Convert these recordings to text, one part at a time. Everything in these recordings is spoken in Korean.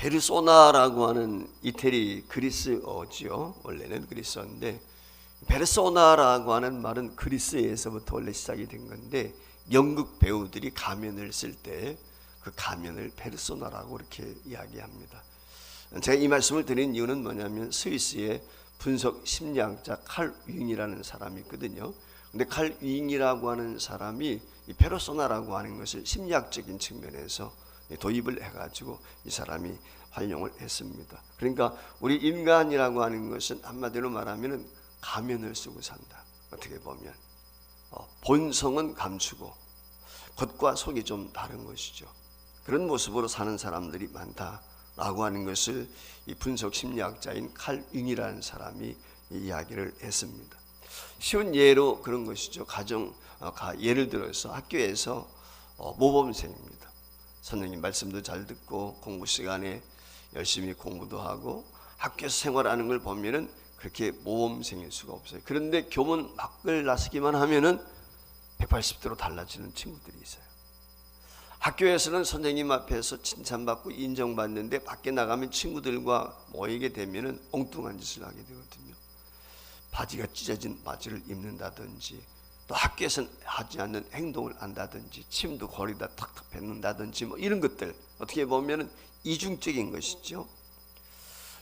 페르소나라고 하는 이태리 그리스어지요. 원래는 그리스어인데 페르소나라고 하는 말은 그리스에서부터 원래 시작이 된 건데 연극 배우들이 가면을 쓸 때 그 가면을 페르소나라고 이렇게 이야기합니다. 제가 이 말씀을 드린 이유는 뭐냐면 스위스의 분석 심리학자 칼 윙이라는 사람이 있거든요. 근데 칼 윙이라고 하는 사람이 이 페르소나라고 하는 것을 심리학적인 측면에서 도입을 해가지고 이 사람이 활용을 했습니다. 그러니까 우리 인간이라고 하는 것은 한마디로 말하면 가면을 쓰고 산다. 어떻게 보면 본성은 감추고 겉과 속이 좀 다른 것이죠. 그런 모습으로 사는 사람들이 많다라고 하는 것을 이 분석 심리학자인 칼 윙이라는 사람이 이야기를 했습니다. 쉬운 예로 그런 것이죠. 예를 들어서 학교에서 모범생입니다. 선생님 말씀도 잘 듣고 공부 시간에 열심히 공부도 하고 학교에서 생활하는 걸 보면은 그렇게 모범생일 수가 없어요. 그런데 교문 밖을 나서기만 하면은 180도로 달라지는 친구들이 있어요. 학교에서는 선생님 앞에서 칭찬받고 인정받는데 밖에 나가면 친구들과 모이게 되면은 엉뚱한 짓을 하게 되거든요. 바지가 찢어진 바지를 입는다든지, 또 학교에서는 하지 않는 행동을 한다든지, 침도 거리다 탁탁 뱉는다든지, 뭐 이런 것들 어떻게 보면은 이중적인 것이죠.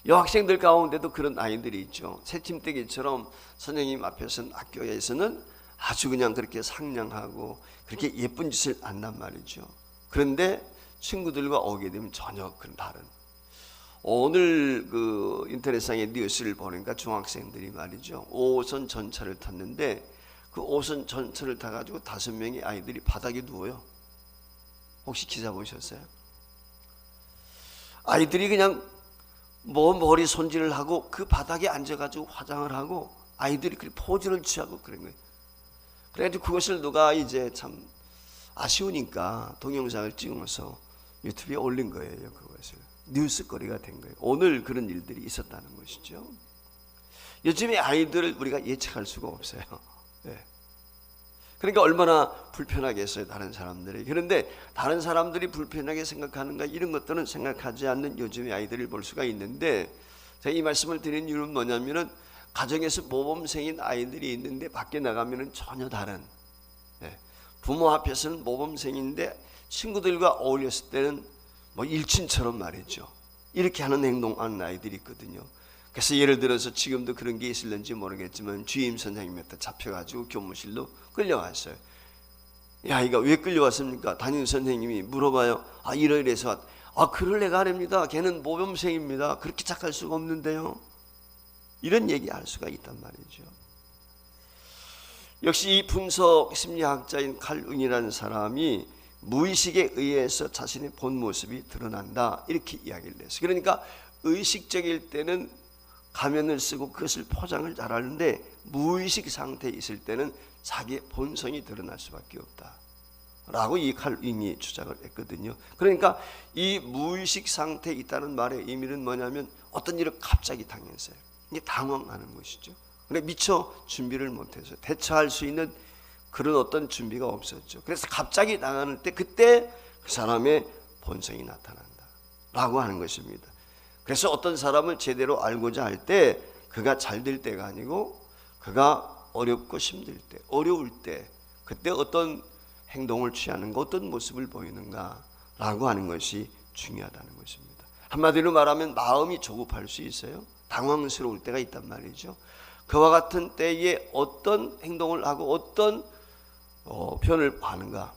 여학생들 가운데도 그런 아이들이 있죠. 새침대기처럼 선생님 앞에서는, 학교에서는 아주 그냥 그렇게 상냥하고 그렇게 예쁜 짓을 한단 말이죠. 그런데 친구들과 오게 되면 전혀 그런 다른. 오늘 그 인터넷상의 뉴스를 보니까 중학생들이 말이죠, 5호선 전철을 탔는데 그 5호선 전철을 타가지고 5명의 아이들이 바닥에 누워요. 혹시 기사 보셨어요? 아이들이 그냥 머리 손질을 하고 그 바닥에 앉아가지고 화장을 하고 아이들이 그 포즈를 취하고 그런 거예요. 그래가지고 그것을 누가 이제 참 아쉬우니까 동영상을 찍으면서 유튜브에 올린 거예요. 그것을 뉴스거리가 된 거예요. 오늘 그런 일들이 있었다는 것이죠. 요즘의 아이들을 우리가 예측할 수가 없어요. 네. 그러니까 얼마나 불편하겠어요, 다른 사람들이. 그런데 다른 사람들이 불편하게 생각하는가, 이런 것들은 생각하지 않는 요즘의 아이들을 볼 수가 있는데, 제가 이 말씀을 드린 이유는 뭐냐면은 가정에서 모범생인 아이들이 있는데 밖에 나가면은 전혀 다른, 부모 앞에서는 모범생인데 친구들과 어울렸을 때는 뭐 일친처럼 말이죠, 이렇게 하는 행동하는 아이들이 있거든요. 그래서 예를 들어서 지금도 그런 게 있을는지 모르겠지만 주임 선생님한테 잡혀가지고 교무실로 끌려왔어요. 야, 이거 왜 끌려왔습니까? 담임 선생님이 물어봐요. 이러이래서. 그럴 애가 아닙니다. 걔는 모범생입니다. 그렇게 착할 수가 없는데요. 이런 얘기할 수가 있단 말이죠. 역시 이 분석 심리학자인 칼 윙이라는 사람이 무의식에 의해서 자신의 본 모습이 드러난다, 이렇게 이야기를 했어요. 그러니까 의식적일 때는 가면을 쓰고 그것을 포장을 잘하는데 무의식 상태에 있을 때는 자기의 본성이 드러날 수밖에 없다 라고 이 칼 윙이 주장을 했거든요. 그러니까 이 무의식 상태에 있다는 말의 의미는 뭐냐면 어떤 일을 갑자기 당했어요. 이게 당황하는 것이죠. 근데 미처 준비를 못해서 대처할 수 있는 그런 어떤 준비가 없었죠. 그래서 갑자기 당하는 때 그때 그 사람의 본성이 나타난다 라고 하는 것입니다. 그래서 어떤 사람을 제대로 알고자 할 때 그가 잘 될 때가 아니고 그가 어렵고 힘들 때, 어려울 때, 그때 어떤 행동을 취하는가, 어떤 모습을 보이는가 라고 하는 것이 중요하다는 것입니다. 한마디로 말하면 마음이 조급할 수 있어요. 당황스러울 때가 있단 말이죠. 그와 같은 때에 어떤 행동을 하고 어떤 표현을 하는가,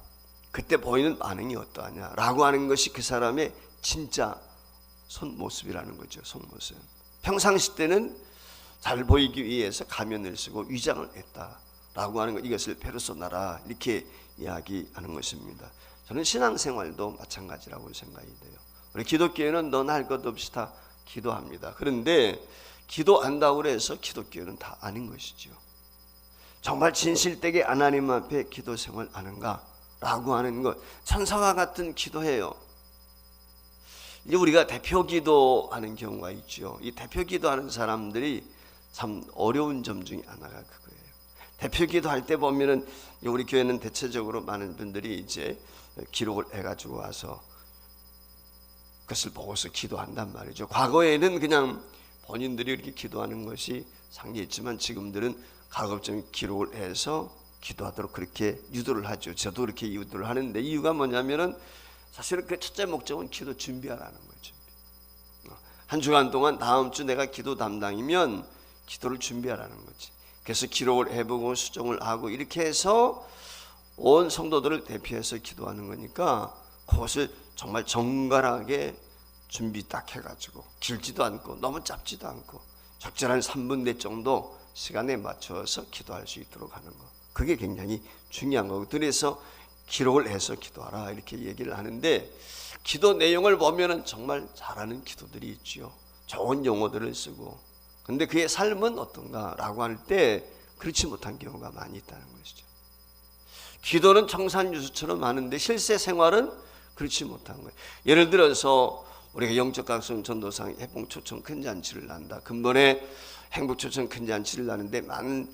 그때 보이는 반응이 어떠하냐라고 하는 것이 그 사람의 진짜 손모습이라는 거죠. 속모습. 평상시 때는 잘 보이기 위해서 가면을 쓰고 위장을 했다라고 하는 것, 이것을 페르소나라 이렇게 이야기하는 것입니다. 저는 신앙생활도 마찬가지라고 생각이 돼요. 우리 기독교회는 너나 할 것 없이 다 기도합니다. 그런데 기도한다고 해서 기독교는 다 아닌 것이죠. 정말 진실되게 하나님 앞에 기도 생활 하는가 라고 하는 것, 천사와 같은 기도해요. 이제 우리가 대표 기도하는 경우가 있죠. 이 대표 기도하는 사람들이 참 어려운 점 중에 하나가 그거예요. 대표 기도할 때 보면은 우리 교회는 대체적으로 많은 분들이 이제 기록을 해가지고 와서 그것을 보고서 기도한단 말이죠. 과거에는 그냥 본인들이 이렇게 기도하는 것이 상기했지만 지금들은 가급적 기록을 해서 기도하도록 그렇게 유도를 하죠. 저도 그렇게 유도를 하는데 이유가 뭐냐면은 사실은 그 첫째 목적은 기도 준비하라는 거죠. 한 주간 동안 다음 주 내가 기도 담당이면 기도를 준비하라는 거지. 그래서 기록을 해보고 수정을 하고 이렇게 해서 온 성도들을 대표해서 기도하는 거니까 그것을 정말 정갈하게 준비 딱 해가지고 길지도 않고 너무 짧지도 않고 적절한 3분대 정도 시간에 맞춰서 기도할 수 있도록 하는 거, 그게 굉장히 중요한 거고, 그래서 기록을 해서 기도하라 이렇게 얘기를 하는데, 기도 내용을 보면은 정말 잘하는 기도들이 있죠. 좋은 용어들을 쓰고. 근데 그의 삶은 어떤가라고 할 때 그렇지 못한 경우가 많이 있다는 것이죠. 기도는 청산유수처럼 하는데 실제 생활은 그렇지 못한 거예요. 예를 들어서 우리가 영적 각성 전도상 행복초청 큰 잔치를 한다. 근본에 행복초청 큰 잔치를 하는데 많은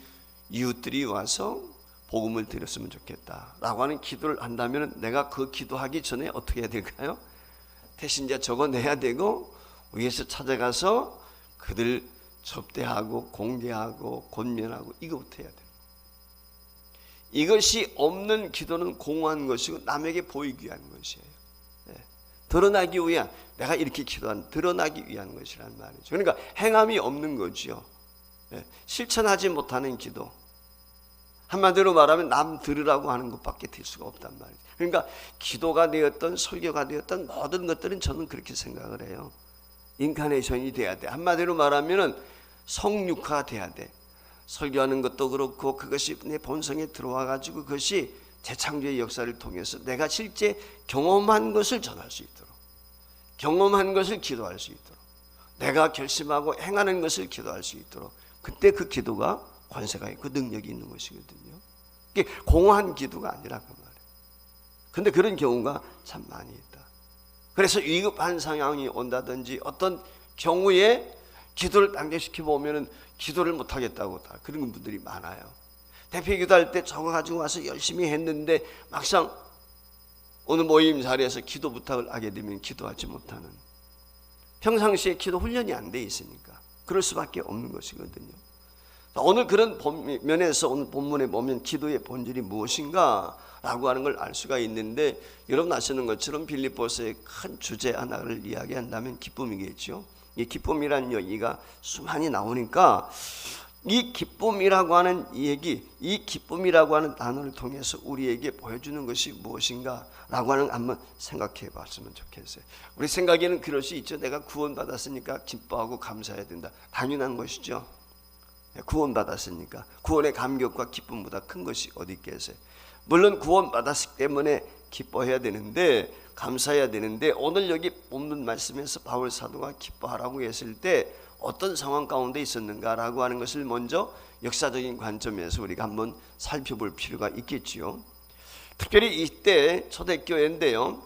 이웃들이 와서 복음을 드렸으면 좋겠다라고 하는 기도를 한다면 내가 그 기도하기 전에 어떻게 해야 될까요? 태신자 적어내야 되고 위에서 찾아가서 그들 접대하고 공개하고 권면하고 이거부터 해야 돼요. 이것이 없는 기도는 공허한 것이고 남에게 보이기 위한 것이에요. 드러나기 위한, 내가 이렇게 기도한 드러나기 위한 것이란 말이죠. 그러니까 행함이 없는 거죠. 실천하지 못하는 기도, 한마디로 말하면 남 들으라고 하는 것밖에 될 수가 없단 말이죠. 그러니까 기도가 되었던 설교가 되었던 모든 것들은 저는 그렇게 생각을 해요. 인카네이션이 돼야 돼. 한마디로 말하면 성육화 돼야 돼. 설교하는 것도 그렇고 그것이 내 본성에 들어와 가지고 그것이 재창조의 역사를 통해서 내가 실제 경험한 것을 전할 수 있도록, 경험한 것을 기도할 수 있도록, 내가 결심하고 행하는 것을 기도할 수 있도록, 그때 그 기도가 권세가 있고 능력이 있는 것이거든요. 이게 공허한 기도가 아니라 그 말이에요. 근데 그런 경우가 참 많이 있다. 그래서 위급한 상황이 온다든지 어떤 경우에 기도를 당겨시켜 보면은 기도를 못 하겠다고 다 그런 분들이 많아요. 대표 기도할 때 저거 가지고 와서 열심히 했는데 막상 오늘 모임 자리에서 기도 부탁을 하게 되면 기도하지 못하는, 평상시에 기도 훈련이 안 돼 있으니까 그럴 수밖에 없는 것이거든요. 오늘 그런 면에서 오늘 본문에 보면 기도의 본질이 무엇인가 라고 하는 걸 알 수가 있는데, 여러분 아시는 것처럼 빌립보서의 큰 주제 하나를 이야기한다면 기쁨이겠죠. 이 기쁨이라는 얘기가 수많이 나오니까 이 기쁨이라고 하는 얘기, 이 기쁨이라고 하는 단어를 통해서 우리에게 보여주는 것이 무엇인가 라고 하는 한번 생각해 봤으면 좋겠어요. 우리 생각에는 그럴 수 있죠. 내가 구원받았으니까 기뻐하고 감사해야 된다. 당연한 것이죠. 구원받았으니까 구원의 감격과 기쁨보다 큰 것이 어디 있겠어요. 물론 구원받았기 때문에 기뻐해야 되는데 감사해야 되는데, 오늘 여기 본문 말씀에서 바울 사도가 기뻐하라고 했을 때 어떤 상황 가운데 있었는가라고 하는 것을 먼저 역사적인 관점에서 우리가 한번 살펴볼 필요가 있겠지요. 특별히 이때 초대교회인데요,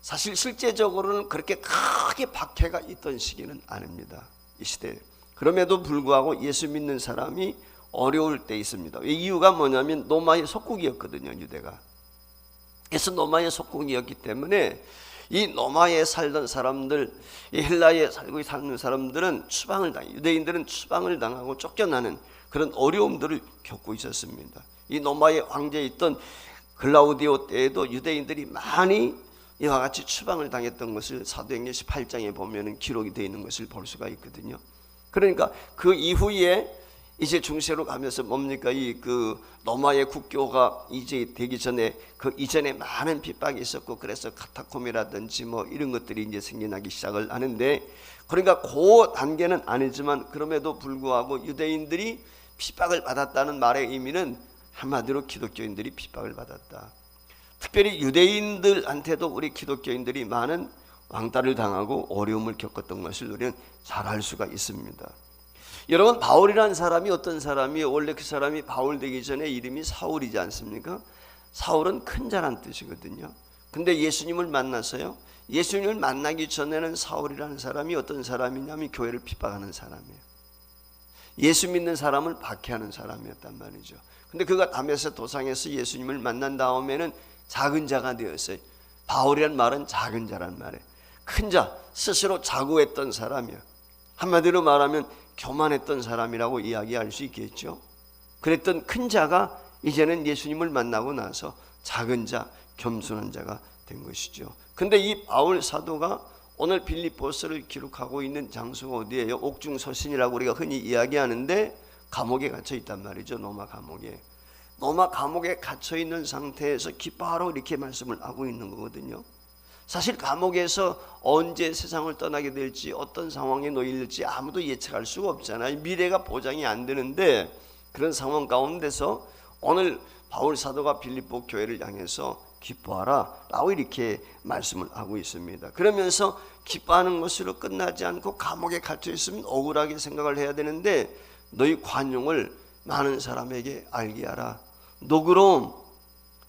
사실 실제적으로는 그렇게 크게 박해가 있던 시기는 아닙니다. 이 시대에. 그럼에도 불구하고 예수 믿는 사람이 어려울 때 있습니다. 이유가 뭐냐면 로마의 속국이었거든요, 유대가. 그래서 로마의 속국이었기 때문에 이 로마에 살던 사람들, 이 헬라에 살고 사는 사람들은 추방을 당해, 유대인들은 추방을 당하고 쫓겨나는 그런 어려움들을 겪고 있었습니다. 이 로마의 황제에 있던 글라우디오 때에도 유대인들이 많이 이와 같이 추방을 당했던 것을 사도행전 18장에 보면 기록이 되어 있는 것을 볼 수가 있거든요. 그러니까 그 이후에 이제 중세로 가면서 뭡니까, 이 그 로마의 국교가 이제 되기 전에 그 이전에 많은 핍박이 있었고, 그래서 카타콤이라든지 뭐 이런 것들이 이제 생겨나기 시작을 하는데, 그러니까 그 단계는 아니지만 그럼에도 불구하고 유대인들이 핍박을 받았다는 말의 의미는 한마디로 기독교인들이 핍박을 받았다. 특별히 유대인들한테도 우리 기독교인들이 많은 왕따를 당하고 어려움을 겪었던 것을 우리는 잘 알 수가 있습니다. 여러분, 바울이라는 사람이 어떤 사람이에요? 원래 그 사람이 바울 되기 전에 이름이 사울이지 않습니까? 사울은 큰 자란 뜻이거든요. 근데 예수님을 만났어요. 예수님을 만나기 전에는 사울이라는 사람이 어떤 사람이냐면 교회를 핍박하는 사람이에요. 예수 믿는 사람을 박해하는 사람이었단 말이죠. 근데 그가 담에서 도상에서 예수님을 만난 다음에는 작은 자가 되었어요. 바울이란 말은 작은 자란 말이에요. 큰 자, 스스로 자고했던 사람이야. 한마디로 말하면 교만했던 사람이라고 이야기할 수 있겠죠. 그랬던 큰 자가 이제는 예수님을 만나고 나서 작은 자, 겸손한 자가 된 것이죠. 근데 이 바울 사도가 오늘 빌립보서를 기록하고 있는 장소가 어디예요? 옥중서신이라고 우리가 흔히 이야기하는데 감옥에 갇혀 있단 말이죠. 로마 감옥에. 로마 감옥에 갇혀 있는 상태에서 기뻐하라고 이렇게 말씀을 하고 있는 거거든요. 사실 감옥에서 언제 세상을 떠나게 될지, 어떤 상황에 놓일지 아무도 예측할 수가 없잖아요. 미래가 보장이 안 되는데, 그런 상황 가운데서 오늘 바울 사도가 빌립보 교회를 향해서 기뻐하라 라고 이렇게 말씀을 하고 있습니다. 그러면서 기뻐하는 것으로 끝나지 않고 감옥에 갇혀 있으면 억울하게 생각을 해야 되는데, 너희 관용을 많은 사람에게 알게 하라. 너그러움,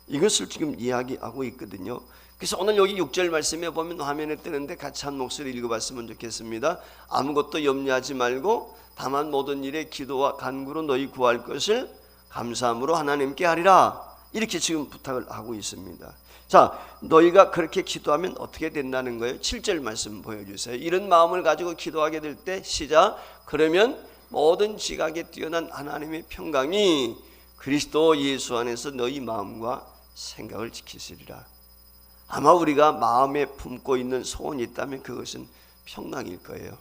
이것을 지금 이야기하고 있거든요. 그래서 오늘 여기 6절 말씀에 보면 화면에 뜨는데 같이 한 목소리 읽어봤으면 좋겠습니다. 아무것도 염려하지 말고 다만 모든 일에 기도와 간구로 너희 구할 것을 감사함으로 하나님께 하리라. 이렇게 지금 부탁을 하고 있습니다. 자, 너희가 그렇게 기도하면 어떻게 된다는 거예요? 7절 말씀 보여주세요. 이런 마음을 가지고 기도하게 될 때 시작. 그러면 모든 지각에 뛰어난 하나님의 평강이 그리스도 예수 안에서 너희 마음과 생각을 지키시리라. 아마 우리가 마음에 품고 있는 소원이 있다면 그것은 평강일 거예요.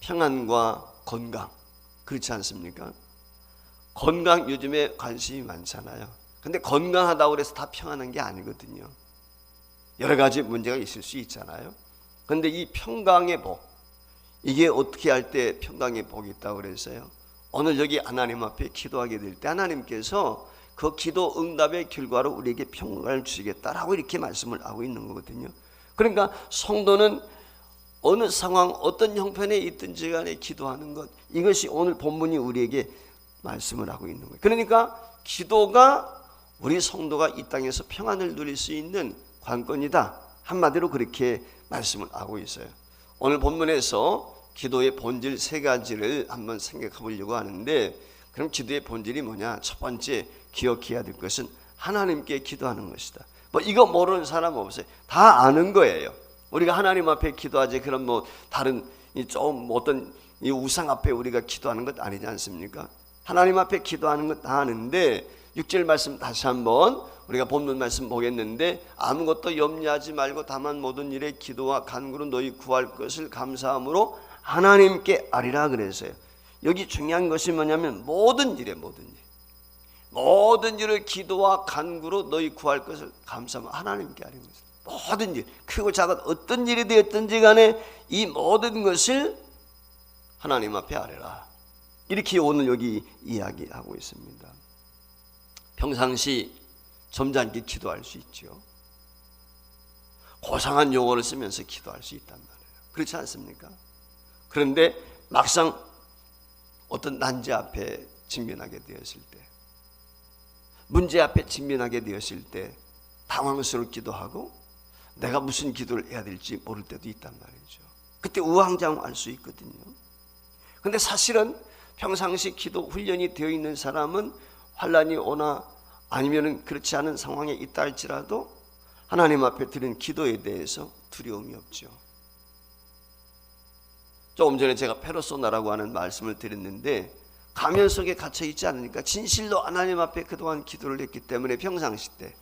평안과 건강, 그렇지 않습니까? 건강 요즘에 관심이 많잖아요. 근데 건강하다고 해서 다 평안한 게 아니거든요. 여러 가지 문제가 있을 수 있잖아요. 근데 이 평강의 복, 이게 어떻게 할 때 평강의 복이 있다고 그래서요. 오늘 여기 하나님 앞에 기도하게 될 때 하나님께서 그 기도 응답의 결과로 우리에게 평강을 주시겠다라고 이렇게 말씀을 하고 있는 거거든요. 그러니까 성도는 어느 상황, 어떤 형편에 있든지 간에 기도하는 것, 이것이 오늘 본문이 우리에게 말씀을 하고 있는 거예요. 그러니까 기도가 우리 성도가 이 땅에서 평안을 누릴 수 있는 관건이다. 한마디로 그렇게 말씀을 하고 있어요. 오늘 본문에서 기도의 본질 3가지를 한번 생각해 보려고 하는데, 그럼 기도의 본질이 뭐냐? 첫 번째 기억해야 될 것은 하나님께 기도하는 것이다. 뭐 이거 모르는 사람 없어요. 다 아는 거예요. 우리가 하나님 앞에 기도하지 그런 뭐 다른 좀 어떤 이 우상 앞에 우리가 기도하는 것 아니지 않습니까? 하나님 앞에 기도하는 것 다 아는데 6절 말씀 다시 한번 우리가 본문 말씀 보겠는데, 아무것도 염려하지 말고 다만 모든 일에 기도와 간구로 너희 구할 것을 감사함으로 하나님께 아리라 그랬어요. 여기 중요한 것이 뭐냐면 모든 일을 기도와 간구로 너희 구할 것을 감사하면 하나님께 아리는 것입니다. 모든 일, 크고 작은 어떤 일이 되었든지 간에 이 모든 것을 하나님 앞에 아뢰라. 이렇게 오늘 여기 이야기하고 있습니다. 평상시 점잖게 기도할 수 있죠. 고상한 용어를 쓰면서 기도할 수 있단 말이에요. 그렇지 않습니까? 그런데 막상 어떤 난제 앞에 직면하게 되었을 때, 문제 앞에 직면하게 되었을 때 당황스럽기도 하고 내가 무슨 기도를 해야 될지 모를 때도 있단 말이죠. 그때 우왕좌왕할 수 있거든요. 그런데 사실은 평상시 기도 훈련이 되어 있는 사람은 환난이 오나 아니면 그렇지 않은 상황에 있다 할지라도 하나님 앞에 드린 기도에 대해서 두려움이 없죠. 조금 전에 제가 페르소나라고 하는 말씀을 드렸는데, 가면 속에 갇혀 있지 않으니까 진실로 하나님 앞에 그동안 기도를 했기 때문에 평상시 때,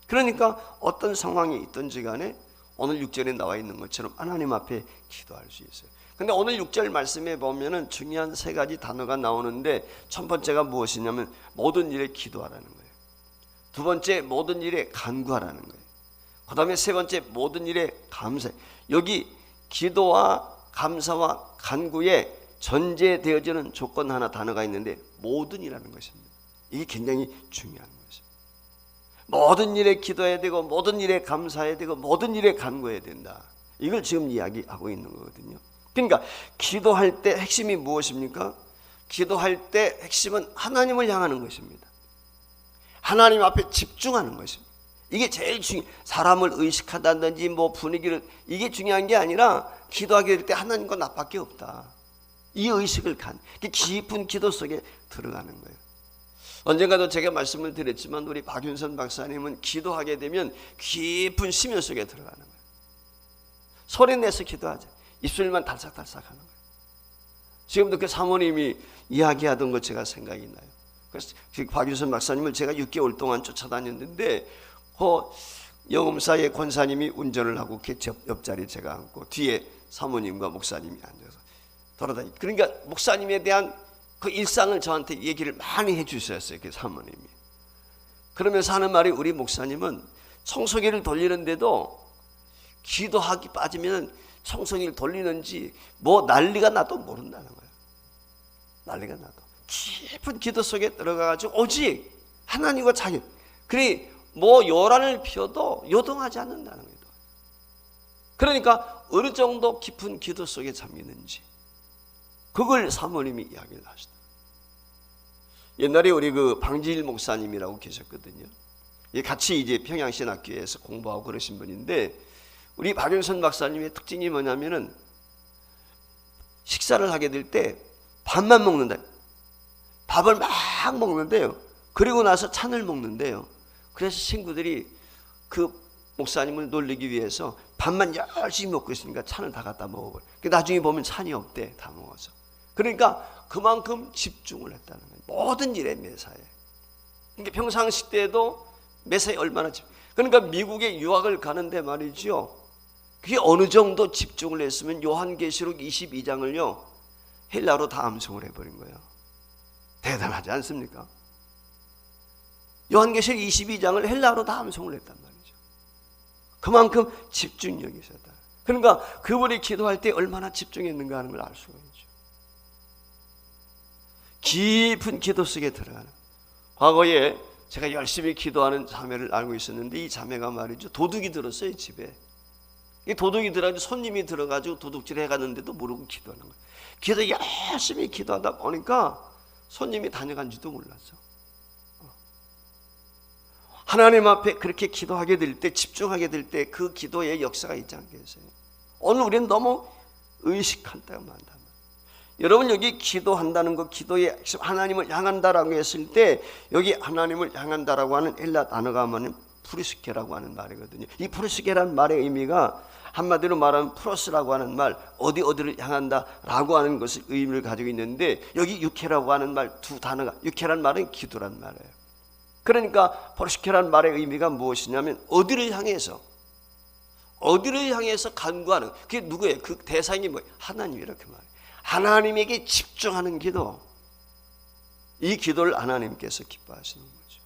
그러니까 어떤 상황에 있든지 간에 오늘 6절에 나와 있는 것처럼 하나님 앞에 기도할 수 있어요. 근데 오늘 6절 말씀에 보면은 중요한 3가지 단어가 나오는데, 첫 번째가 무엇이냐면 모든 일에 기도하라는 거예요. 두 번째 모든 일에 간구하라는 거예요. 그 다음에 세 번째 모든 일에 감사해. 여기 기도와 감사와 간구에 전제되어지는 조건 하나 단어가 있는데 모든이라는 것입니다. 이게 굉장히 중요한 것입니다. 모든 일에 기도해야 되고 모든 일에 감사해야 되고 모든 일에 간구해야 된다. 이걸 지금 이야기하고 있는 거거든요. 그러니까 기도할 때 핵심이 무엇입니까? 기도할 때 핵심은 하나님을 향하는 것입니다. 하나님 앞에 집중하는 것입니다. 이게 제일 중요해요. 사람을 의식한다든지 뭐 분위기를, 이게 중요한 게 아니라 기도하게 될 때 하나님과 나밖에 없다. 이 의식을 깊은 기도 속에 들어가는 거예요. 언젠가도 제가 말씀을 드렸지만 우리 박윤선 박사님은 기도하게 되면 깊은 심연 속에 들어가는 거예요. 소리 내서 기도하자. 입술만 달싹달싹 하는 거예요. 지금도 그 사모님이 이야기하던 것 제가 생각이 나요. 그래서 박유선 박사님을 제가 6개월 동안 쫓아다녔는데 영음사의 권사님이 운전을 하고 옆자리에 제가 앉고 뒤에 사모님과 목사님이 앉아서 돌아다니. 그러니까 목사님에 대한 그 일상을 저한테 얘기를 많이 해주셨어요. 그 사모님이. 그러면서 하는 말이, 우리 목사님은 청소기를 돌리는데도 기도하기 빠지면 청소기를 돌리는지 뭐 난리가 나도 모른다는 거예요. 난리가 나도 깊은 기도 속에 들어가가지고 오직 하나님과 자기, 그러니 뭐 요란을 피워도 요동하지 않는다는 거예요. 그러니까 어느 정도 깊은 기도 속에 잠기는지 그걸 사모님이 이야기를 하시다. 옛날에 우리 그 방지일 목사님이라고 계셨거든요. 같이 이제 평양신학교에서 공부하고 그러신 분인데, 우리 박윤선 박사님의 특징이 뭐냐면은 식사를 하게 될 때 밥만 먹는다. 밥을 막 먹는데요. 그리고 나서 찬을 먹는데요. 그래서 친구들이 그 목사님을 놀리기 위해서 밥만 열심히 먹고 있으니까 찬을 다 갖다 먹어버려. 나중에 보면 찬이 없대. 다 먹어서. 그러니까 그만큼 집중을 했다는 거예요. 모든 일에, 매사에. 그러니까 평상시 때도 매사에 얼마나 그러니까 미국에 유학을 가는데 말이죠, 그게 어느 정도 집중을 했으면 요한계시록 22장을요 헬라어로 다 암송을 해버린 거예요. 대단하지 않습니까? 요한계시록 22장을 헬라어로 다 암송을 했단 말이죠. 그만큼 집중력이 있었다. 그러니까 그분이 기도할 때 얼마나 집중했는가 하는 걸 알 수가 있죠. 깊은 기도 속에 들어가는. 과거에 제가 열심히 기도하는 자매를 알고 있었는데, 이 자매가 말이죠, 도둑이 들었어요, 집에. 이 도둑이 들어가지고 손님이 들어가지고 도둑질 해갔는데도 모르고 기도하는 거예요. 기도 열심히 기도하다 보니까 손님이 다녀간지도 몰랐어. 하나님 앞에 그렇게 기도하게 될 때, 집중하게 될 때 그 기도의 역사가 있지 않겠어요? 오늘 우리는 너무 의식할 때가 많다. 여러분, 여기 기도한다는 것, 기도에 하나님을 향한다라고 했을 때, 여기 하나님을 향한다라고 하는 헬라 단어가 뭐냐면 프리스케라고 하는 말이거든요. 이 프리스케라는 말의 의미가 한마디로 말하면 프로스라고 하는 말, 어디를 향한다라고 하는 것을 의미를 가지고 있는데, 여기 유케라고 하는 말 두 단어가, 유케라는 말은 기도란 말이에요. 그러니까 프리스케라는 말의 의미가 무엇이냐면 어디를 향해서 간구하는, 그게 누구예요? 그 대상이 뭐예요? 하나님, 이렇게 말해요. 하나님에게 집중하는 기도, 이 기도를 하나님께서 기뻐하시는 거죠.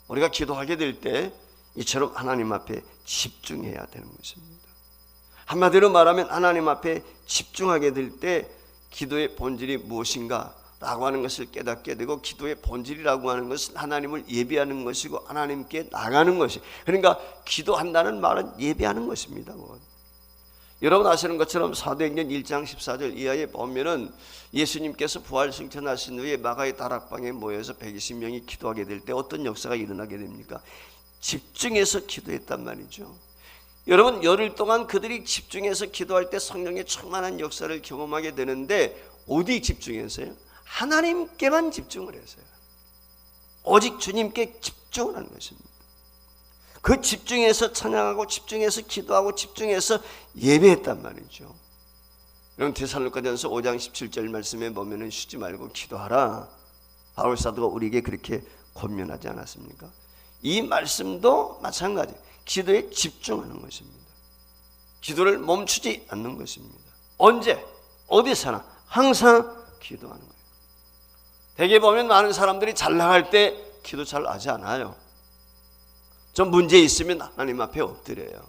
우리가 기도하게 될 때 이처럼 하나님 앞에 집중해야 되는 것입니다. 한마디로 말하면 하나님 앞에 집중하게 될 때 기도의 본질이 무엇인가 라고 하는 것을 깨닫게 되고, 기도의 본질이라고 하는 것은 하나님을 예배하는 것이고 하나님께 나가는 것이, 그러니까 기도한다는 말은 예배하는 것입니다. 여러분 아시는 것처럼 사도행전 1장 14절 이하에 보면은 예수님께서 부활 승천하신 후에 마가의 다락방에 모여서 120명이 기도하게 될 때 어떤 역사가 일어나게 됩니까? 집중해서 기도했단 말이죠. 여러분, 열흘 동안 그들이 집중해서 기도할 때 성령의 충만한 역사를 경험하게 되는데, 어디 집중해서요? 하나님께만 집중을 했어요. 오직 주님께 집중을 하는 것입니다. 그 집중해서 찬양하고 집중해서 기도하고 집중해서 예배했단 말이죠. 여러분, 데살로니가전서 5장 17절 말씀에 보면은 쉬지 말고 기도하라, 바울 사도가 우리에게 그렇게 권면하지 않았습니까? 이 말씀도 마찬가지, 기도에 집중하는 것입니다. 기도를 멈추지 않는 것입니다. 언제 어디서나 항상 기도하는 거예요. 대개 보면 많은 사람들이 잘 나갈 때 기도 잘 하지 않아요. 좀 문제 있으면 하나님 앞에 엎드려요.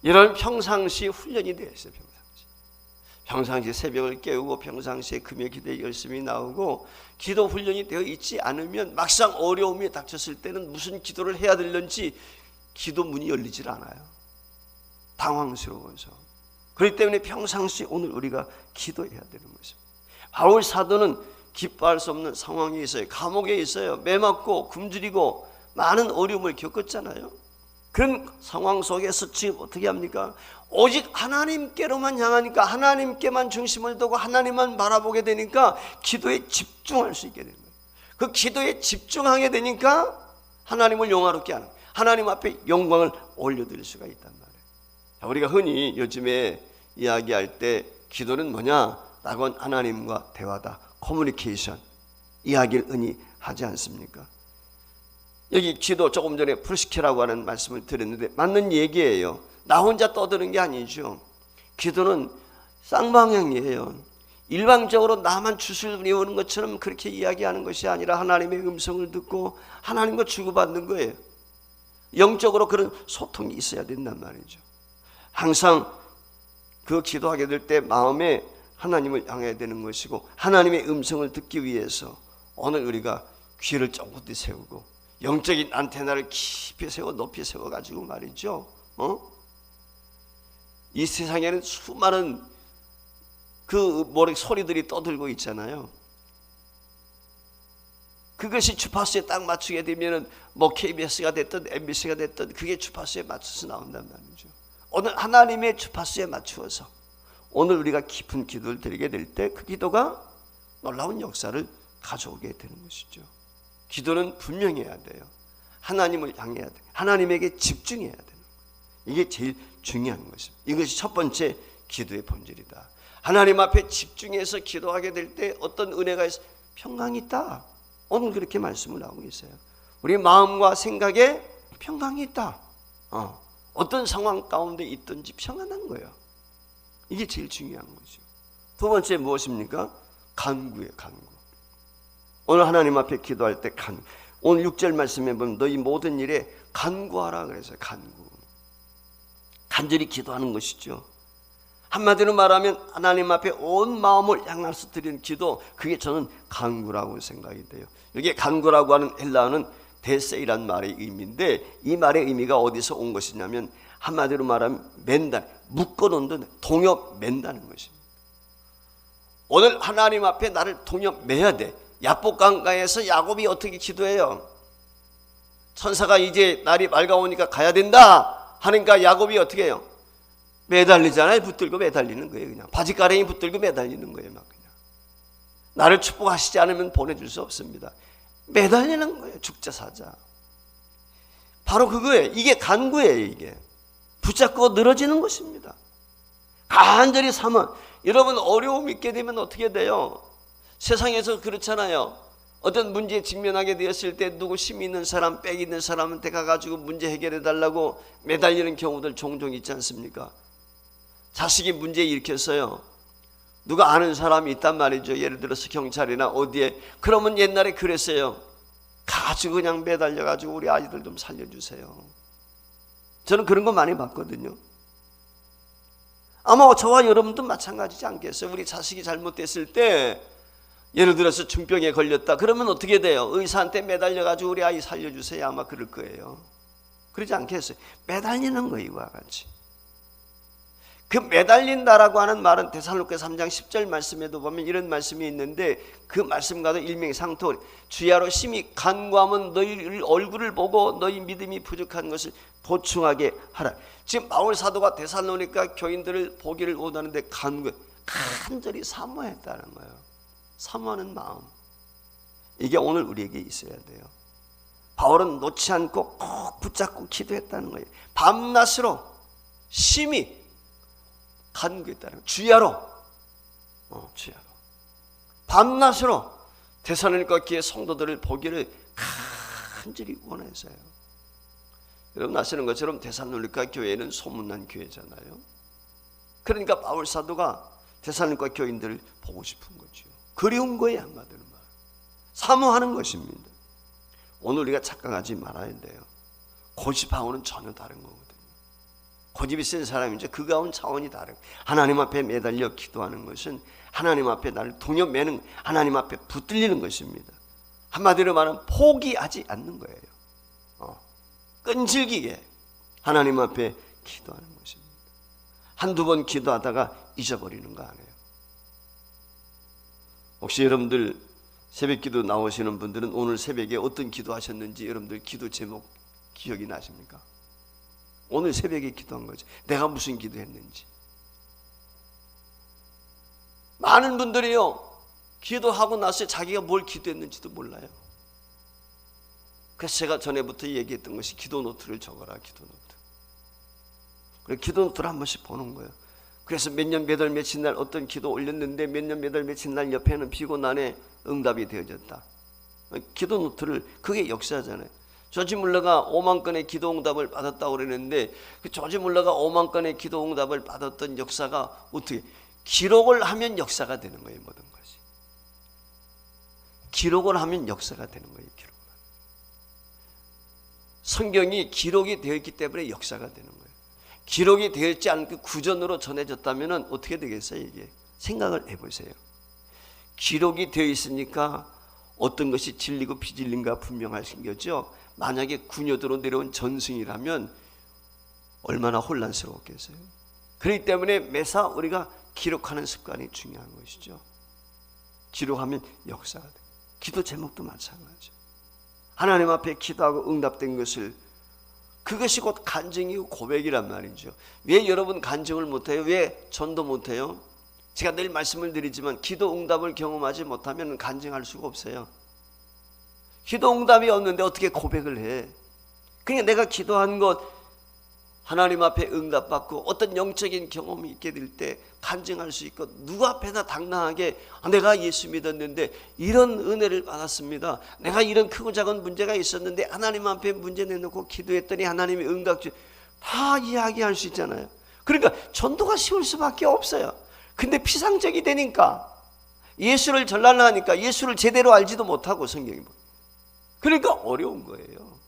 이런 평상시 훈련이 되어 있어요. 평상시 새벽을 깨우고 평상시에 금요 기도에 열심히 나오고 기도 훈련이 되어 있지 않으면 막상 어려움이 닥쳤을 때는 무슨 기도를 해야 되는지 기도 문이 열리질 않아요. 당황스러워서. 그렇기 때문에 평상시 오늘 우리가 기도해야 되는 것입니다. 바울 사도는 기뻐할 수 없는 상황에 있어요. 감옥에 있어요. 매 맞고 굶주리고 많은 어려움을 겪었잖아요. 그런 상황 속에서 지금 어떻게 합니까? 오직 하나님께로만 향하니까, 하나님께만 중심을 두고 하나님만 바라보게 되니까 기도에 집중할 수 있게 되는 거예요. 그 기도에 집중하게 되니까 하나님을 영화롭게 하는, 하나님 앞에 영광을 올려드릴 수가 있단 말이에요. 우리가 흔히 요즘에 이야기할 때 기도는 뭐냐? 라고 하나님과 대화다. 커뮤니케이션. 이야기를 흔히 하지 않습니까? 여기 기도 조금 전에 프르시케라고 하는 말씀을 드렸는데 맞는 얘기예요. 나 혼자 떠드는 게 아니죠. 기도는 쌍방향이에요. 일방적으로 나만 주술 외우는 것처럼 그렇게 이야기하는 것이 아니라 하나님의 음성을 듣고 하나님과 주고받는 거예요. 영적으로 그런 소통이 있어야 된단 말이죠. 항상 그 기도하게 될 때 마음에 하나님을 향해야 되는 것이고 하나님의 음성을 듣기 위해서 오늘 우리가 귀를 쫑긋이 세우고 영적인 안테나를 깊이 세워 높이 세워가지고 말이죠. 이 세상에는 수많은 그 소리들이 떠들고 있잖아요. 그것이 주파수에 딱 맞추게 되면은 KBS가 됐든 MBC가 됐든 그게 주파수에 맞춰서 나온단 말이죠. 오늘 하나님의 주파수에 맞추어서 오늘 우리가 깊은 기도를 드리게 될 때 그 기도가 놀라운 역사를 가져오게 되는 것이죠. 기도는 분명해야 돼요. 하나님을 향해야 돼. 하나님에게 집중해야 되는 거예요. 이게 제일 중요한 것입니다. 이것이 첫 번째 기도의 본질이다. 하나님 앞에 집중해서 기도하게 될 때 어떤 은혜가 있어? 평강이 있다. 오늘 그렇게 말씀을 하고 있어요. 우리 마음과 생각에 평강이 있다. 어떤 상황 가운데 있든지 평안한 거예요. 이게 제일 중요한 거죠. 두 번째 무엇입니까? 간구예요. 간구. 오늘 하나님 앞에 기도할 때 간구. 오늘 6절 말씀에 보면 너희 모든 일에 간구하라 그래서 간구. 간절히 기도하는 것이죠. 한마디로 말하면 하나님 앞에 온 마음을 향해서 드리는 기도, 그게 저는 간구라고 생각이 돼요. 여기 간구라고 하는 헬라어는 데세이란 말의 의미인데 이 말의 의미가 어디서 온 것이냐면 한마디로 말하면 맨달, 묶어놓는 동여 맨다는 것입니다. 오늘 하나님 앞에 나를 동여 매야 돼. 야복강가에서 야곱이 어떻게 기도해요? 천사가 이제 날이 밝아오니까 가야 된다 하니까 야곱이 어떻게 해요? 매달리잖아요. 붙들고 매달리는 거예요. 그냥 바지가랑이 붙들고 매달리는 거예요. 막 그냥 나를 축복하시지 않으면 보내줄 수 없습니다. 매달리는 거예요. 죽자 사자. 바로 그거예요. 이게 간구예요. 이게 붙잡고 늘어지는 것입니다. 간절히 삼아. 여러분 어려움 있게 되면 어떻게 돼요? 세상에서 그렇잖아요. 어떤 문제에 직면하게 되었을 때 누구 힘 있는 사람, 빽 있는 사람한테 가가지고 문제 해결해 달라고 매달리는 경우들 종종 있지 않습니까? 자식이 문제 일으켰어요. 누가 아는 사람이 있단 말이죠. 예를 들어서 경찰이나 어디에. 그러면 옛날에 그랬어요. 가지고 그냥 매달려가지고 우리 아이들 좀 살려주세요. 저는 그런 거 많이 봤거든요. 아마 저와 여러분도 마찬가지지 않겠어요? 우리 자식이 잘못됐을 때 예를 들어서 중병에 걸렸다. 그러면 어떻게 돼요? 의사한테 매달려가지고 우리 아이 살려주세요. 아마 그럴 거예요. 그러지 않겠어요? 매달리는 거 이와 같이. 그 매달린다라고 하는 말은 데살로니가 3장 10절 말씀에도 보면 이런 말씀이 있는데 그 말씀과도 일명상토. 주야로 심히 간구하면 너희 얼굴을 보고 너희 믿음이 부족한 것을 보충하게 하라. 지금 바울 사도가 데살로니가 교인들을 보기를 원하는데 간절히 사모했다는 거예요. 사모하는 마음. 이게 오늘 우리에게 있어야 돼요. 바울은 놓지 않고 꼭 붙잡고 기도했다는 거예요. 밤낮으로 심히 간구했다는 거예요. 주야로. 주야로. 밤낮으로 데살로니가 교회 성도들을 보기를 간절히 원해서요. 여러분 아시는 것처럼 데살로니가 교회는 소문난 교회잖아요. 그러니까 바울 사도가 데살로니가 교인들을 보고 싶은 거죠. 그리운 거예요. 한마디로 말. 사모하는 것입니다. 오늘 우리가 착각하지 말아야 돼요. 고집하고는 전혀 다른 거거든요. 고집이 센 사람이죠. 그가운 차원이 다른. 하나님 앞에 매달려 기도하는 것은 하나님 앞에 나를 동여 매는, 하나님 앞에 붙들리는 것입니다. 한마디로 말하면 포기하지 않는 거예요. 끈질기게 하나님 앞에 기도하는 것입니다. 한두 번 기도하다가 잊어버리는 거 아니에요. 혹시 여러분들 새벽기도 나오시는 분들은 오늘 새벽에 어떤 기도하셨는지 여러분들 기도 제목 기억이 나십니까? 오늘 새벽에 기도한 거지. 내가 무슨 기도했는지. 많은 분들이요 기도하고 나서 자기가 뭘 기도했는지도 몰라요. 그래서 제가 전에부터 얘기했던 것이 기도 노트를 적어라. 기도 노트. 기도 노트를 한 번씩 보는 거예요. 그래서 몇 년 몇 월 며칠 날 어떤 기도 올렸는데 몇 년 몇 월 며칠 날 옆에는 피고난의 응답이 되어졌다. 기도 노트를, 그게 역사잖아요. 조지 물러가 5만 건의 기도 응답을 받았다고 그러는데 그 조지 물러가 5만 건의 기도 응답을 받았던 역사가 어떻게 기록을 하면 역사가 되는 거예요. 모든 것이 기록을 하면 역사가 되는 거예요. 성경이 기록이 되어 있기 때문에 역사가 되는 거예요. 기록이 되어 있지 않고 구전으로 전해졌다면 어떻게 되겠어요? 이게 생각을 해보세요. 기록이 되어 있으니까 어떤 것이 진리고 비진리인가 분명하신 거죠. 만약에 궁녀도로 내려온 전승이라면 얼마나 혼란스러웠겠어요. 그렇기 때문에 매사 우리가 기록하는 습관이 중요한 것이죠. 기록하면 역사가 돼요. 기도 제목도 마찬가지죠. 하나님 앞에 기도하고 응답된 것을, 그것이 곧 간증이고 고백이란 말이죠. 왜 여러분 간증을 못해요? 왜 전도 못해요? 제가 늘 말씀을 드리지만 기도 응답을 경험하지 못하면 간증할 수가 없어요. 기도 응답이 없는데 어떻게 고백을 해? 그냥 내가 기도한 것 하나님 앞에 응답받고 어떤 영적인 경험이 있게 될 때 간증할 수 있고, 누구 앞에나 당당하게 내가 예수 믿었는데 이런 은혜를 받았습니다, 내가 이런 크고 작은 문제가 있었는데 하나님 앞에 문제 내놓고 기도했더니 하나님이 응답 주, 다 이야기할 수 있잖아요. 그러니까 전도가 쉬울 수밖에 없어요. 근데 피상적이 되니까, 예수를 전하려 하니까 예수를 제대로 알지도 못하고 성경이 뭐, 그러니까 어려운 거예요.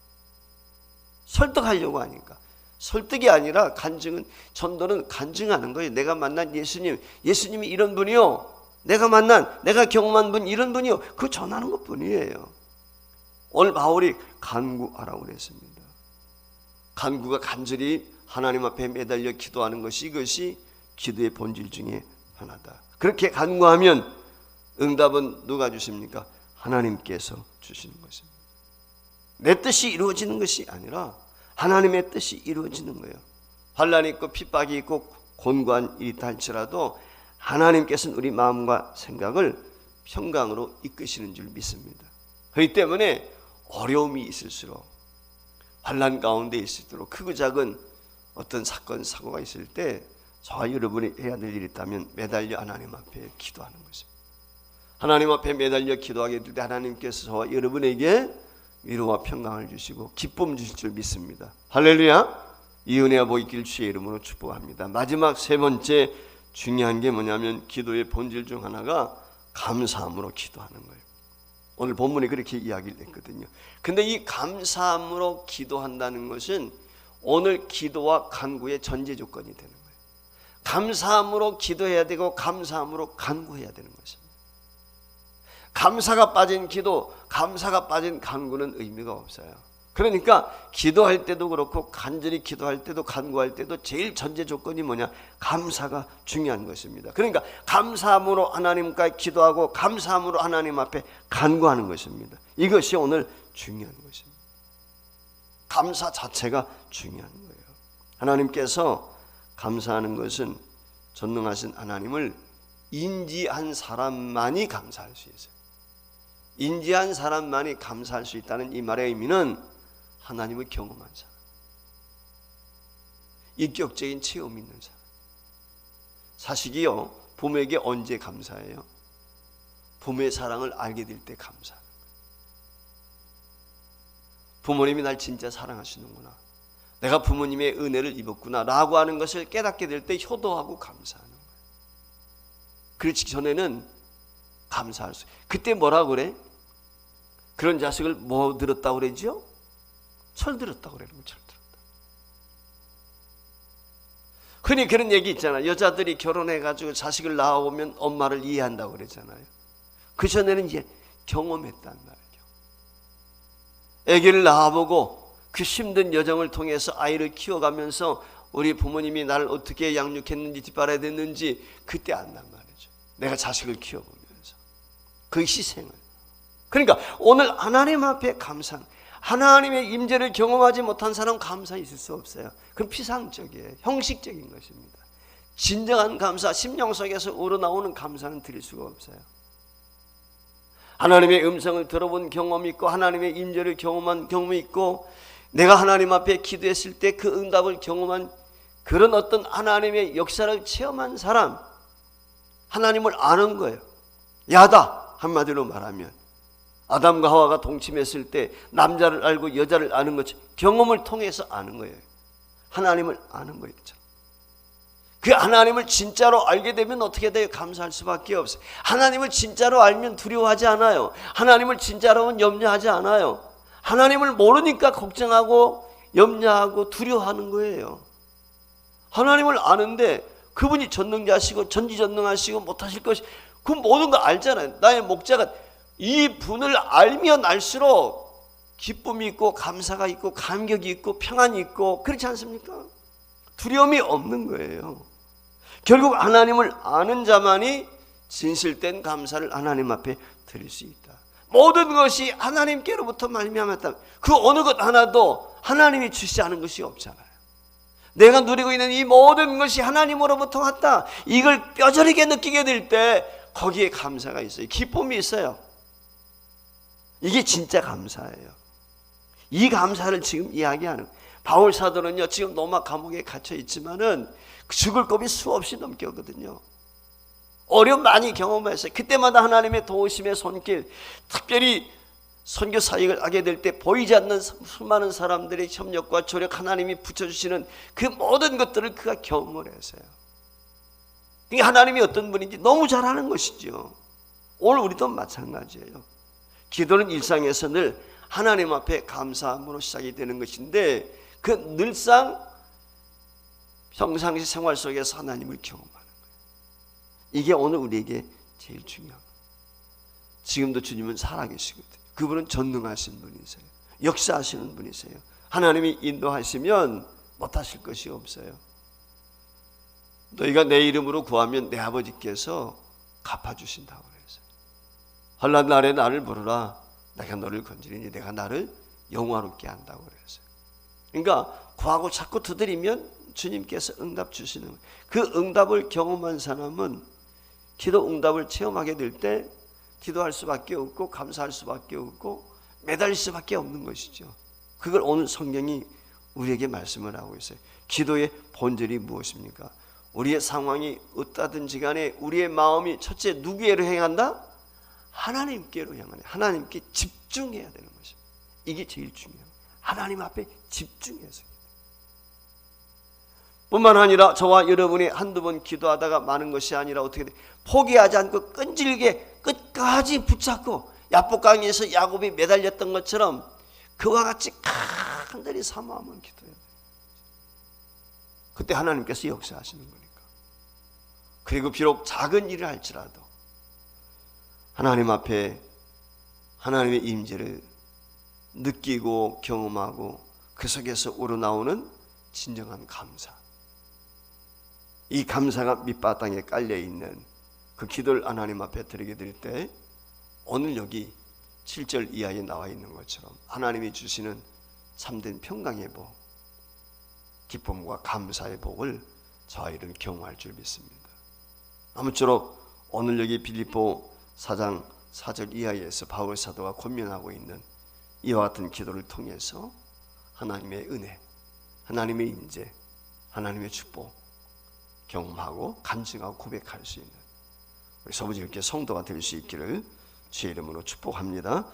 설득하려고 하니까. 설득이 아니라 간증은, 전도는 간증하는 거예요. 내가 만난 예수님, 예수님이 이런 분이요, 내가 만난, 내가 경험한 분 이런 분이요, 그거 전하는 것 뿐이에요. 오늘 바울이 간구하라고 그랬습니다. 간구가 간절히 하나님 앞에 매달려 기도하는 것이, 이것이 기도의 본질 중에 하나다. 그렇게 간구하면 응답은 누가 주십니까? 하나님께서 주시는 것입니다. 내 뜻이 이루어지는 것이 아니라 하나님의 뜻이 이루어지는 거예요. 환난이 있고 핍박이 있고 곤고한 일이 할지라도 하나님께서는 우리 마음과 생각을 평강으로 이끄시는 줄 믿습니다. 그렇기 때문에 어려움이 있을수록, 환난 가운데 있을수록, 크고 작은 어떤 사건 사고가 있을 때 저와 여러분이 해야 될 일이 있다면 매달려 하나님 앞에 기도하는 것입니다. 하나님 앞에 매달려 기도하게 될 때 하나님께서 저와 여러분에게 위로와 평강을 주시고 기쁨 주실 줄 믿습니다. 할렐루야. 이 은혜와 복이 있길 주의 이름으로 축복합니다. 마지막 세 번째 중요한 게 뭐냐면, 기도의 본질 중 하나가 감사함으로 기도하는 거예요. 오늘 본문에 그렇게 이야기를 했거든요. 근데 이 감사함으로 기도한다는 것은 오늘 기도와 간구의 전제 조건이 되는 거예요. 감사함으로 기도해야 되고 감사함으로 간구해야 되는 것입니다. 감사가 빠진 기도, 감사가 빠진 간구는 의미가 없어요. 그러니까 기도할 때도 그렇고 간절히 기도할 때도 간구할 때도 제일 전제 조건이 뭐냐? 감사가 중요한 것입니다. 그러니까 감사함으로 하나님과 기도하고 감사함으로 하나님 앞에 간구하는 것입니다. 이것이 오늘 중요한 것입니다. 감사 자체가 중요한 거예요. 하나님께서 감사하는 것은 전능하신 하나님을 인지한 사람만이 감사할 수 있어요. 인지한 사람만이 감사할 수 있다는 이 말의 의미는 하나님을 경험한 사람, 인격적인 체험이 있는 사람. 자식이요, 부모에게 언제 감사해요? 부모의 사랑을 알게 될 때 감사하는 거예요. 부모님이 날 진짜 사랑하시는구나, 내가 부모님의 은혜를 입었구나 라고 하는 것을 깨닫게 될 때 효도하고 감사하는 거예요. 그렇지 전에는 감사할 수. 그때 뭐라 그래? 그런 자식을 뭐 들었다고 그러죠? 철 들었다고 그래요. 철 들었다. 흔히 그런 얘기 있잖아요. 여자들이 결혼해가지고 자식을 낳아보면 엄마를 이해한다고 그러잖아요. 그 전에는 이제 경험했단 말이에요. 아기를 낳아보고 그 힘든 여정을 통해서 아이를 키워가면서 우리 부모님이 나를 어떻게 양육했는지 뒷바라야 됐는지 그때 안단 말이죠. 내가 자식을 키워보면서 그 희생을. 그러니까 오늘 하나님 앞에 감사, 하나님의 임재를 경험하지 못한 사람은 감사 있을 수 없어요. 그건 피상적이에요. 형식적인 것입니다. 진정한 감사, 심령 속에서 우러나오는 감사는 드릴 수가 없어요. 하나님의 음성을 들어본 경험이 있고 하나님의 임재를 경험한 경험이 있고 내가 하나님 앞에 기도했을 때 그 응답을 경험한 그런 어떤 하나님의 역사를 체험한 사람, 하나님을 아는 거예요. 야다 한마디로 말하면 아담과 하와가 동침했을 때 남자를 알고 여자를 아는 것처럼 경험을 통해서 아는 거예요. 하나님을 아는 거예요. 그 하나님을 진짜로 알게 되면 어떻게 돼요? 감사할 수밖에 없어요. 하나님을 진짜로 알면 두려워하지 않아요. 하나님을 진짜로는 염려하지 않아요. 하나님을 모르니까 걱정하고 염려하고 두려워하는 거예요. 하나님을 아는데 그분이 전능자시고 전지전능하시고 못하실 것이, 그 모든 거 알잖아요. 나의 목자가, 이 분을 알면 알수록 기쁨이 있고 감사가 있고 감격이 있고 평안이 있고, 그렇지 않습니까? 두려움이 없는 거예요. 결국 하나님을 아는 자만이 진실된 감사를 하나님 앞에 드릴 수 있다. 모든 것이 하나님께로부터 말미암았다. 그 어느 것 하나도 하나님이 주시지 않은 것이 없잖아요. 내가 누리고 있는 이 모든 것이 하나님으로부터 왔다. 이걸 뼈저리게 느끼게 될 때 거기에 감사가 있어요. 기쁨이 있어요. 이게 진짜 감사예요. 이 감사를 지금 이야기하는, 바울 사도는요, 지금 로마 감옥에 갇혀 있지만은 죽을 겁이 수없이 넘겼거든요. 어려움 많이 경험했어요. 그때마다 하나님의 도우심의 손길, 특별히 선교 사역을 하게 될 때 보이지 않는 수많은 사람들의 협력과 조력, 하나님이 붙여주시는 그 모든 것들을 그가 경험을 했어요. 이게 하나님이 어떤 분인지 너무 잘 아는 것이죠. 오늘 우리도 마찬가지예요. 기도는 일상에서 늘 하나님 앞에 감사함으로 시작이 되는 것인데, 그 늘상 평상시 생활 속에서 하나님을 경험하는 거예요. 이게 오늘 우리에게 제일 중요한 거예요. 지금도 주님은 살아계시거든요. 그분은 전능하신 분이세요. 역사하시는 분이세요. 하나님이 인도하시면 못하실 것이 없어요. 너희가 내 이름으로 구하면 내 아버지께서 갚아주신다고 그랬어요. 환난 날에 나를 부르라. 내가 너를 건지리니 내가 나를 영화롭게 한다고 그랬어요. 그러니까 구하고 자꾸 두드리면 주님께서 응답 주시는 거예요. 그 응답을 경험한 사람은 기도 응답을 체험하게 될 때 기도할 수밖에 없고 감사할 수밖에 없고 매달릴 수밖에 없는 것이죠. 그걸 오늘 성경이 우리에게 말씀을 하고 있어요. 기도의 본질이 무엇입니까? 우리의 상황이 어떠든지 간에 우리의 마음이 첫째 누구에로 향한다? 하나님께로 향하네. 하나님께 집중해야 되는 것입니다. 이게 제일 중요해요. 하나님 앞에 집중해서. 뿐만 아니라 저와 여러분이 한두 번 기도하다가 마는 것이 아니라 어떻게 돼? 포기하지 않고 끈질기게 끝까지 붙잡고 야복강에서 야곱이 매달렸던 것처럼 그와 같이 간절히 사모하면 기도해야 돼요. 그때 하나님께서 역사하시는 거니까. 그리고 비록 작은 일을 할지라도 하나님 앞에 하나님의 임재를 느끼고 경험하고 그 속에서 우러나오는 진정한 감사, 이 감사가 밑바닥에 깔려있는 그 기도를 하나님 앞에 드리게 될 때 오늘 여기 7절 이하에 나와 있는 것처럼 하나님이 주시는 참된 평강의 복, 기쁨과 감사의 복을 저와 이런 경험할 줄 믿습니다. 아무쪼록 오늘 여기 빌립보 4장 4절 이하에서 바울 사도가 권면하고 있는 이와 같은 기도를 통해서 하나님의 은혜, 하나님의 임재, 하나님의 축복 경험하고 간증하고 고백할 수 있는 우리 서부지교회 성도가 될 수 있기를 주의 이름으로 축복합니다.